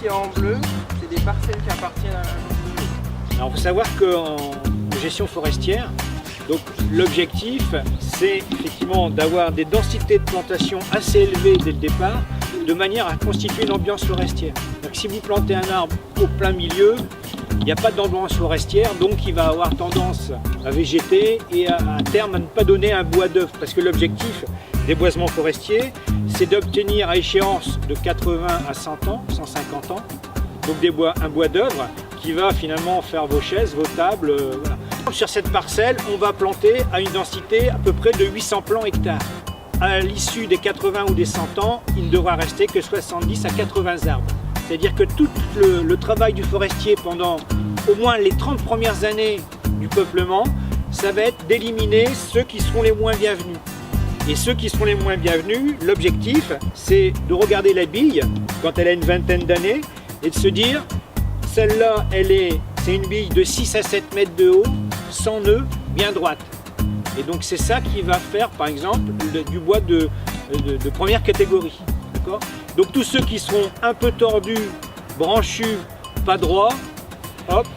qui est en bleu, c'est des parcelles qui appartiennent à la commune. Alors il faut savoir qu'en gestion forestière, donc l'objectif c'est effectivement d'avoir des densités de plantation assez élevées dès le départ, de manière à constituer une ambiance forestière. Donc si vous plantez un arbre au plein milieu, il n'y a pas d'ambiance forestière, donc il va avoir tendance à végéter et à terme à ne pas donner un bois d'œuvre. Parce que l'objectif des boisements forestiers, c'est d'obtenir à échéance de 80 à 100 ans, 150 ans, donc un bois d'œuvre qui va finalement faire vos chaises, vos tables, voilà. Sur cette parcelle, on va planter à une densité à peu près de 800 plants hectares. À l'issue des 80 ou des 100 ans, il ne devra rester que 70 à 80 arbres. C'est-à-dire que tout le travail du forestier pendant au moins les 30 premières années du peuplement, ça va être d'éliminer ceux qui seront les moins bienvenus. Et ceux qui seront les moins bienvenus, l'objectif, c'est de regarder la bille quand elle a une vingtaine d'années et de se dire, celle-là, c'est une bille de 6 à 7 mètres de haut, sans nœud, bien droite. Et donc c'est ça qui va faire, par exemple, du bois de première catégorie. Donc tous ceux qui seront un peu tordus, branchus, pas droits, hop,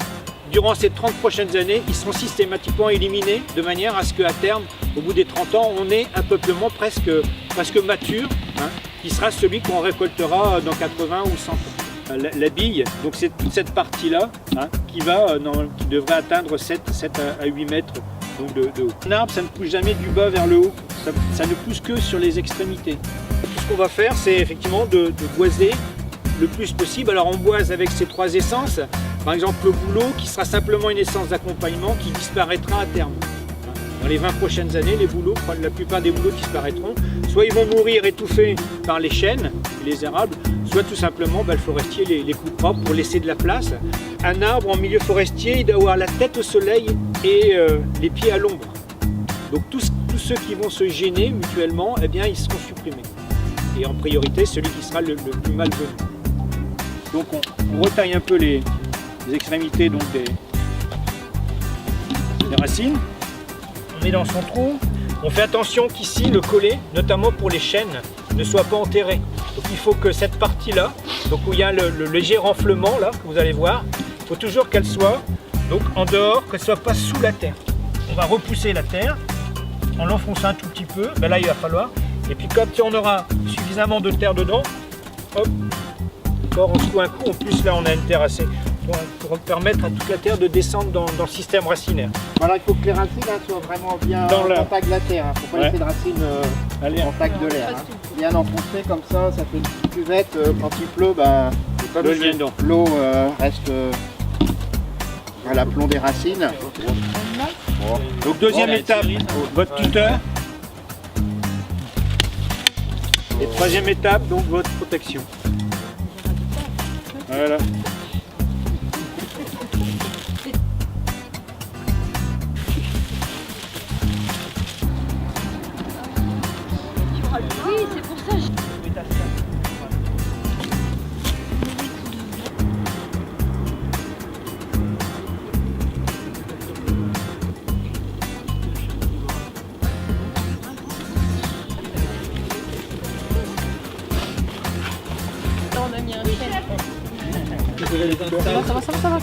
durant ces 30 prochaines années, ils seront systématiquement éliminés de manière à ce qu'à terme, au bout des 30 ans, on ait un peuplement presque mature, hein, qui sera celui qu'on récoltera dans 80 ou 100 ans. La bille, donc c'est toute cette partie-là, hein, qui devrait atteindre 7 à 8 mètres donc de haut. Un arbre, ça ne pousse jamais du bas vers le haut, ça ne pousse que sur les extrémités. Tout ce qu'on va faire, c'est effectivement de boiser le plus possible. Alors on boise avec ces 3 essences, par exemple le bouleau qui sera simplement une essence d'accompagnement qui disparaîtra à terme. Dans les 20 prochaines années, les bouleaux, la plupart des bouleaux disparaîtront. Soit ils vont mourir étouffés par les chênes, les érables, soit tout simplement le forestier les coupera pour laisser de la place. Un arbre en milieu forestier, il doit avoir la tête au soleil et les pieds à l'ombre. Donc tous ceux qui vont se gêner mutuellement, eh bien, ils seront supprimés. Et en priorité, celui qui sera le plus malvenu. Donc on retaille un peu les extrémités donc des racines. On met dans son trou. On fait attention qu'ici, le collet, notamment pour les chênes, ne soit pas enterré. Donc il faut que cette partie-là, donc où il y a le léger renflement là, que vous allez voir, il faut toujours qu'elle soit donc en dehors, qu'elle ne soit pas sous la terre. On va repousser la terre en l'enfonçant un tout petit peu. Ben là, il va falloir. Et puis quand on aura suffisamment de terre dedans, hop, on secoue un coup. En plus là, on a une terre assez pour permettre à toute la terre de descendre dans le système racinaire. Voilà, il faut que les racines soient vraiment bien en contact de la terre. Il ne faut pas laisser de racines en contact de l'air. Bien enfoncé comme ça fait une petite cuvette. Quand il pleut, l'eau reste à l'aplomb des racines. Donc deuxième étape, votre tuteur. Et troisième étape, donc votre protection. Voilà. Oui, c'est pour ça. Là, on a mis un chêne. Ça va.